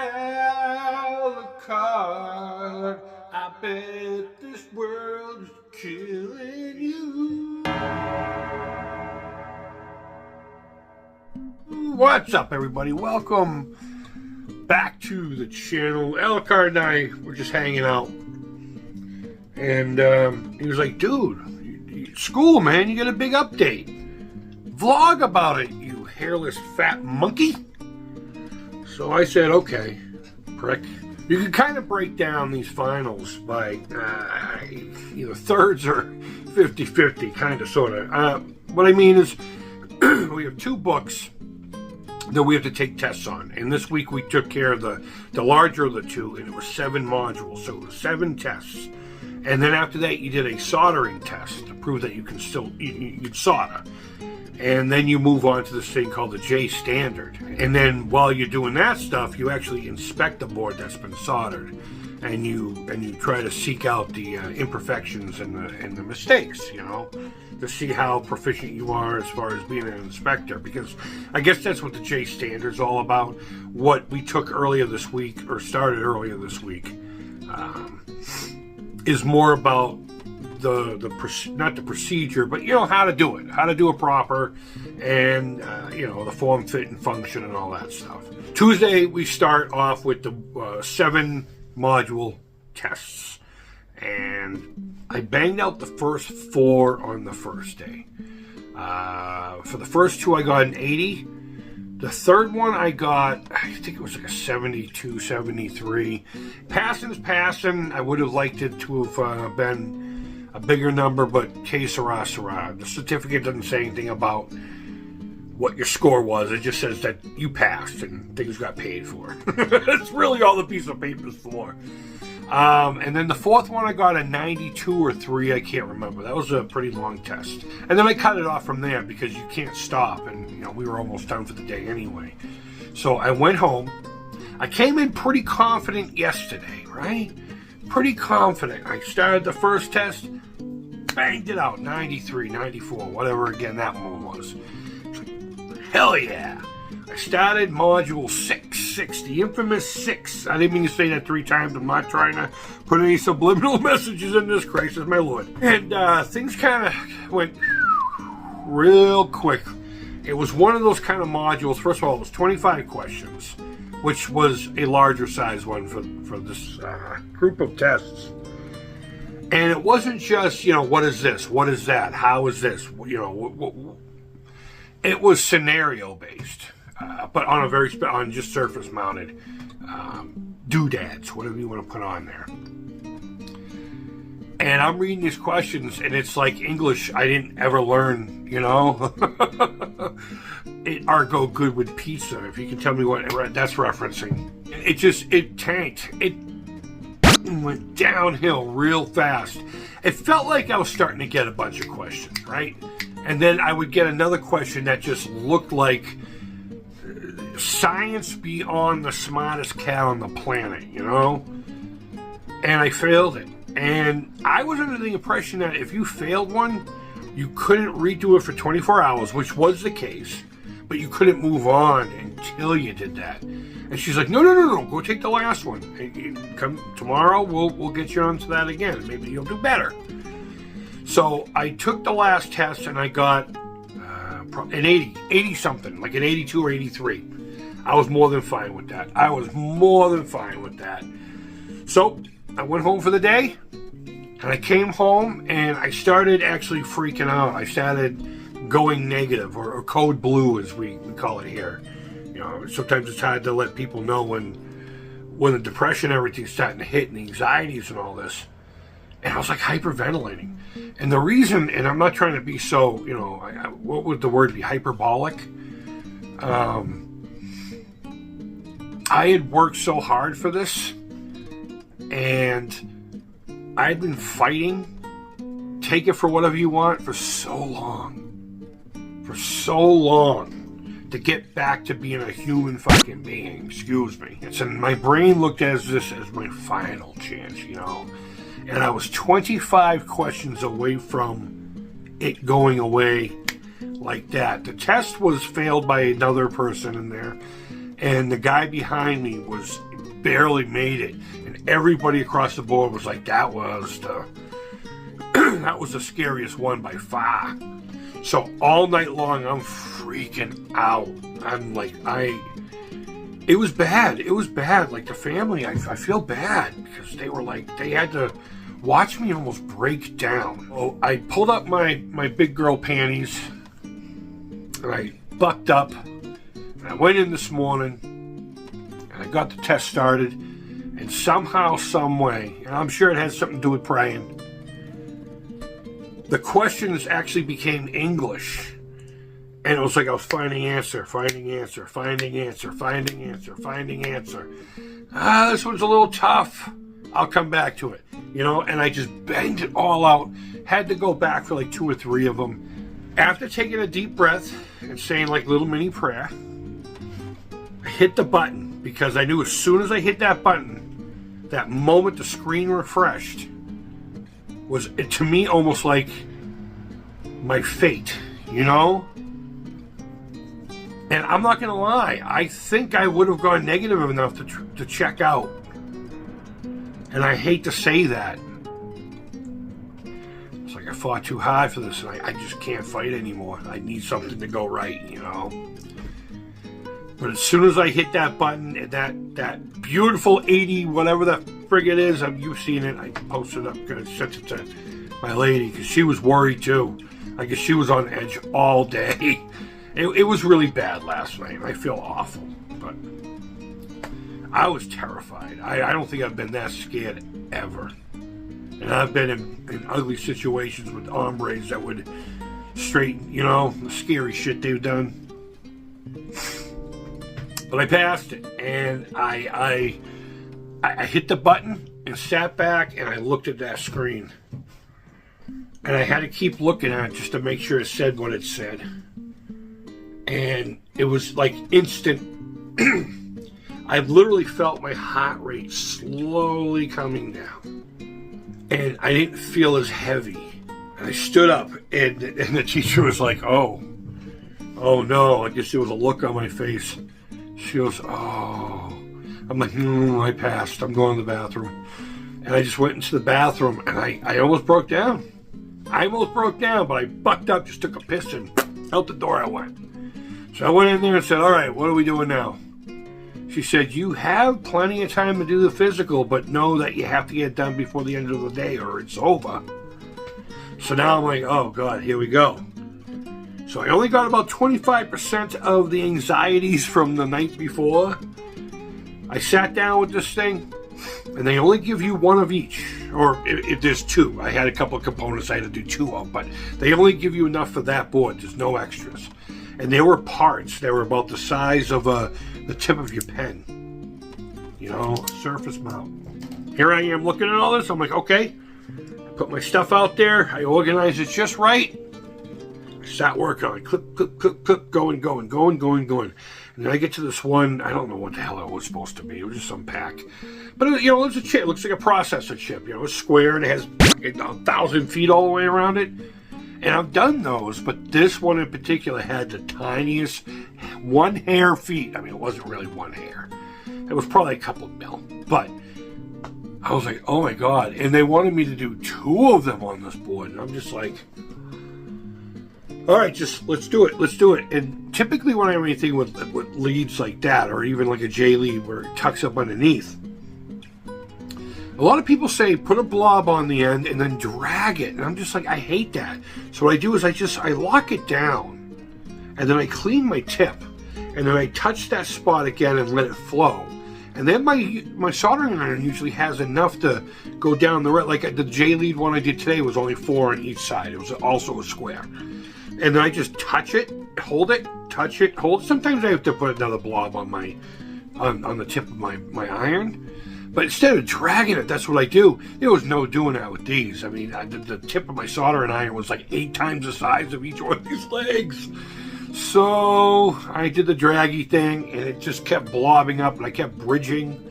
Alucard, I bet this world's killing you. What's up, everybody? Welcome back to the channel. Alucard and I were just hanging out, and he was like, dude, school, man, you get a big update. Vlog about it, you hairless fat monkey. So I said, okay, prick. You can kind of break down these finals by either thirds or 50-50, kind of, sort of. What I mean is, we have two books that we have to take tests on. And this week we took care of the larger of the two, and it was 7 modules, so it was 7 tests. And then after that, you did a soldering test to prove that you can still you can solder. And then you move on to this thing called the J Standard. And then while you're doing that stuff, you actually inspect the board that's been soldered, and you try to seek out the imperfections and the mistakes, you know, to see how proficient you are as far as being an inspector. Because I guess that's what the J Standard's all about. What we took earlier this week, or started earlier this week, is more about not the procedure, but you know, how to do it proper, and you know, the form, fit, and function, and all that stuff. Tuesday we start off with the 7 module tests, and I banged out the first 4 on the first day. For the first 2 I got an 80. The third one I got, I think it was like a 72, 73. Passing's passing. I would have liked it to have been a bigger number, but que sera, sera. The certificate doesn't say anything about what your score was. It just says that you passed and things got paid for. That's really all the piece of paper is for. And then the fourth one I got a 92 or 3, I can't remember. That was a pretty long test. And then I cut it off from there because you can't stop, and you know, we were almost done for the day anyway. So I went home. I came in pretty confident yesterday, right? Pretty confident. I started the first test, banged it out, 93, 94, whatever again that one was. Hell yeah. I started module 6, the infamous 6. I didn't mean to say that 3 times. I'm not trying to put any subliminal messages in this, Christ is my Lord. And things kind of went real quick. It was one of those kind of modules. First of all, it was 25 questions, which was a larger size one for this group of tests. And it wasn't just, you know, what is this? What is that? How is this? You know, it was scenario based, but on a on just surface mounted doodads, whatever you want to put on there. And I'm reading these questions, and it's like English I didn't ever learn, you know. It argo good with pizza, if you can tell me what that's referencing. It tanked. It went downhill real fast. It felt like I was starting to get a bunch of questions, right? And then I would get another question that just looked like science beyond the smartest cat on the planet, you know? And I failed it. And I was under the impression that if you failed one, you couldn't redo it for 24 hours, which was the case, but you couldn't move on until you did that. And she's like, no, go take the last one. And come tomorrow, we'll get you onto that again. Maybe you'll do better. So I took the last test, and I got an 80 something, like an 82 or 83. I was more than fine with that. So I went home for the day, and I came home, and I started actually freaking out. I started going negative, or code blue, as we call it here. You know, sometimes it's hard to let people know when the depression, everything's starting to hit, and the anxieties and all this. And I was like hyperventilating. And the reason, and I'm not trying to be so, you know, what would the word be, hyperbolic? I had worked so hard for this, and I'd been fighting, take it for whatever you want, for so long, to get back to being a human fucking being, excuse me. And so my brain looked at this as my final chance, you know. And I was 25 questions away from it going away like that. The test was failed by another person in there, and the guy behind me was barely made it. And everybody across the board was like, that was the that was the scariest one by far. So all night long, I'm freaking out. I'm like, it was bad. It was bad. Like the family, I feel bad because they were like, they had to watch me almost break down. Oh, I pulled up my big girl panties and I bucked up. And I went in this morning and I got the test started. And somehow, some way, and I'm sure it had something to do with praying, the questions actually became English. And it was like I was finding answer, finding answer, finding answer, finding answer, finding answer. This one's a little tough. I'll come back to it. You know, and I just banged it all out. Had to go back for like 2 or 3 of them. After taking a deep breath and saying like little mini prayer, I hit the button because I knew as soon as I hit that button, that moment the screen refreshed was, to me, almost like my fate, you know? And I'm not going to lie, I think I would have gone negative enough to check out. And I hate to say that. It's like I fought too hard for this, and I just can't fight anymore. I need something to go right, you know? But as soon as I hit that button, that beautiful 80, whatever the frig it is, you've seen it, I posted up, sent it to my lady, because she was worried too. I guess she was on edge all day. It was really bad last night. I feel awful, but I was terrified. I don't think I've been that scared ever. And I've been in ugly situations with hombres that would straighten, you know, the scary shit they've done. But I passed it, and I hit the button and sat back, and I looked at that screen. And I had to keep looking at it just to make sure it said what it said. And it was like instant. I literally felt my heart rate slowly coming down. And I didn't feel as heavy. And I stood up, and the teacher was like, oh no. I guess there was a look on my face. She goes, oh. I'm like, I passed. I'm going to the bathroom. And I just went into the bathroom, and I almost broke down. I almost broke down, but I bucked up, just took a piss, and out the door I went. So I went in there and said, all right, what are we doing now? She said, you have plenty of time to do the physical, but know that you have to get it done before the end of the day or it's over. So now I'm like, oh, God, here we go. So I only got about 25% of the anxieties from the night before. I sat down with this thing, and they only give you one of each. Or if there's 2. I had a couple of components I had to do 2 of, but they only give you enough for that board. There's no extras. And there were parts that were about the size of the tip of your pen. You know, surface mount. Here I am looking at all this. I'm like, okay. I put my stuff out there. I organized it just right. I sat working on it. Clip, clip, clip, clip, going. And then I get to this one. I don't know what the hell it was supposed to be. It was just some pack. But, you know, it's a chip. It looks like a processor chip. You know, it's square and it has 1,000 feet all the way around it. And I've done those, but this one in particular had the tiniest 1 hair feet. I mean, it wasn't really 1 hair. It was probably a couple of mil. But I was like, oh my God. And they wanted me to do 2 of them on this board. And I'm just like, all right, just let's do it. Let's do it. And typically when I have anything with leads like that, or even like a J lead where it tucks up underneath, a lot of people say put a blob on the end and then drag it. And I'm just like, I hate that. So what I do is I lock it down. And then I clean my tip. And then I touch that spot again and let it flow. And then my soldering iron usually has enough to go down the like the J-lead one I did today was only 4 on each side. It was also a square. And then I just touch it, hold it, touch it, hold it. Sometimes I have to put another blob on on the tip of my iron. But instead of dragging it, that's what I do. There was no doing that with these. I mean, the tip of my soldering iron was like 8 times the size of each one of these legs. So I did the draggy thing, and it just kept blobbing up, and I kept bridging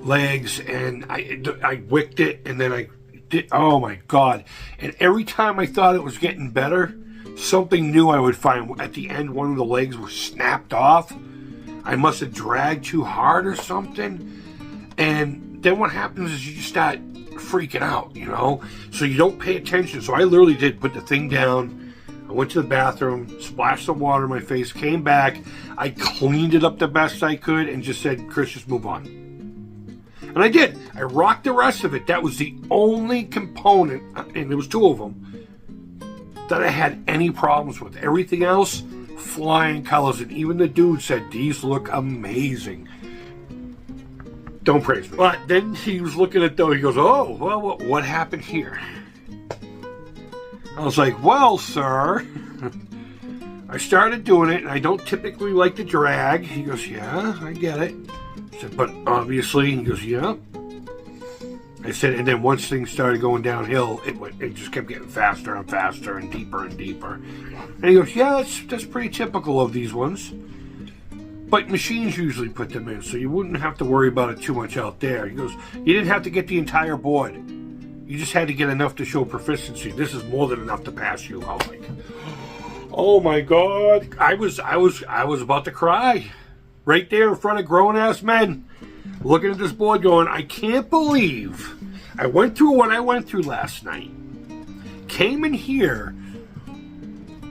legs, and I wicked it, and then I did, oh my God. And every time I thought it was getting better, something new I would find. At the end, one of the legs was snapped off. I must have dragged too hard or something. And then what happens is you just start freaking out, you know? So you don't pay attention. So I literally did put the thing down. I went to the bathroom, splashed some water in my face, came back. I cleaned it up the best I could and just said, Chris, just move on. And I did. I rocked the rest of it. That was the only component, and there was 2 of them, that I had any problems with. Everything else, flying colors. And even the dude said, these look amazing. Don't praise me. But then he was looking at those. He goes, oh, well, what happened here? I was like, well, sir, I started doing it, and I don't typically like to drag. He goes, yeah, I get it. I said, but obviously, he goes, yeah. I said, and then once things started going downhill, it just kept getting faster and faster and deeper and deeper. And he goes, yeah, that's pretty typical of these ones. But machines usually put them in, so you wouldn't have to worry about it too much out there. He goes, you didn't have to get the entire board. You just had to get enough to show proficiency. This is more than enough to pass you. I was like, oh my God. I was about to cry. Right there in front of grown-ass men. Looking at this board going, I can't believe I went through what I went through last night. Came in here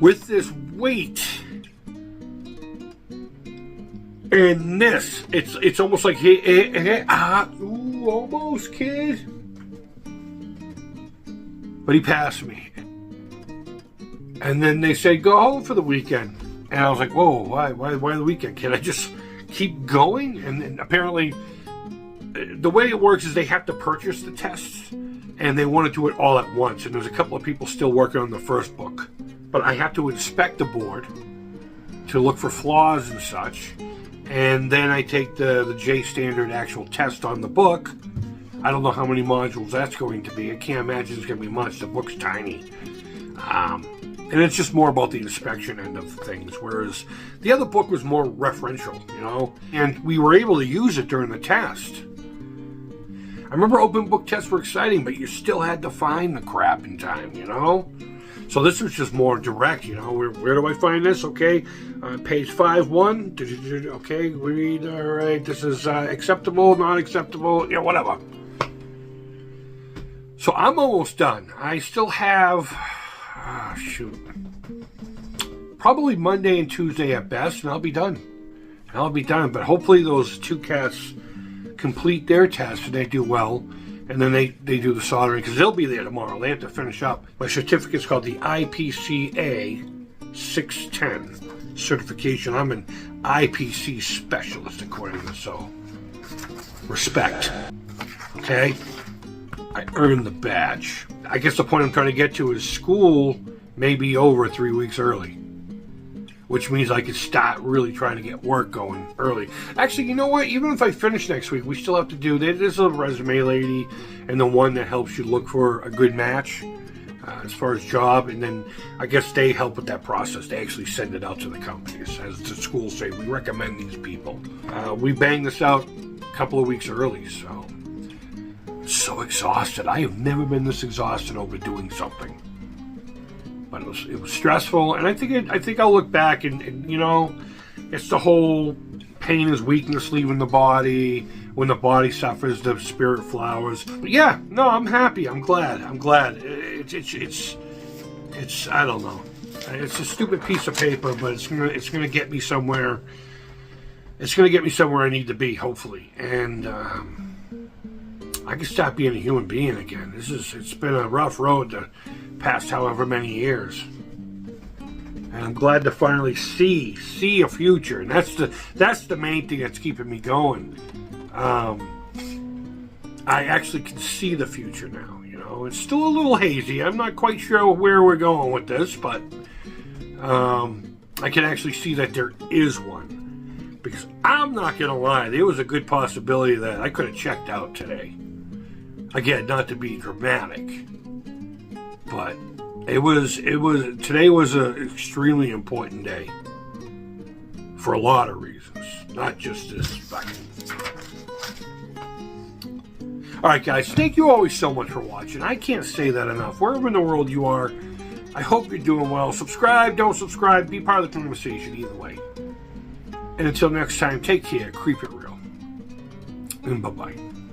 with this weight. And this, it's almost like, almost, kid. But he passed me. And then they said, go home for the weekend. And I was like, whoa, why the weekend? Can I just keep going? And then apparently, the way it works is they have to purchase the tests, and they want to do it all at once. And there's a couple of people still working on the first book. But I have to inspect the board to look for flaws and such. And then I take the J standard actual test on the book. I don't know how many modules that's going to be. I can't imagine it's going to be much. The book's tiny. And it's just more about the inspection end of things, whereas the other book was more referential, you know? And we were able to use it during the test. I remember open book tests were exciting, but you still had to find the crap in time, you know? So this was just more direct, you know? Where do I find this? Okay, page 5-1. Okay, read, all right, this is acceptable, not acceptable, you know, whatever. So I'm almost done. I still have... probably Monday and Tuesday at best, and I'll be done. But hopefully those 2 cats complete their test and they do well, and then they do the soldering, because they'll be there tomorrow. They have to finish up. My certificate's called the IPCA 610 certification. I'm an IPC specialist, according to so. Respect. Okay? I earned the badge. I guess the point I'm trying to get to is school may be over 3 weeks early, which means I could start really trying to get work going early. Actually, you know what? Even if I finish next week, we still have to do, there's a resume lady and the one that helps you look for a good match as far as job, and then I guess they help with that process. They actually send it out to the companies. As the schools say, we recommend these people. We banged this out a couple of weeks early, so so exhausted. I have never been this exhausted over doing something. But it was stressful, and I think I'll look back and you know, it's the whole pain is weakness leaving the body. When the body suffers, the spirit flowers. But yeah, no, I'm happy. I'm glad. It's I don't know. It's a stupid piece of paper, but it's gonna get me somewhere. It's gonna get me somewhere I need to be, hopefully, and I can stop being a human being again. It's been a rough road the past however many years, and I'm glad to finally see a future, and that's the main thing that's keeping me going. I actually can see the future now. You know, it's still a little hazy. I'm not quite sure where we're going with this, but I can actually see that there is one. Because I'm not gonna lie, there was a good possibility that I could have checked out today. Again, not to be dramatic, but today was an extremely important day for a lot of reasons, not just this fucking. Alright guys, thank you always so much for watching. I can't say that enough. Wherever in the world you are, I hope you're doing well. Subscribe, don't subscribe, be part of the conversation either way. And until next time, take care, keep it real. and bye-bye.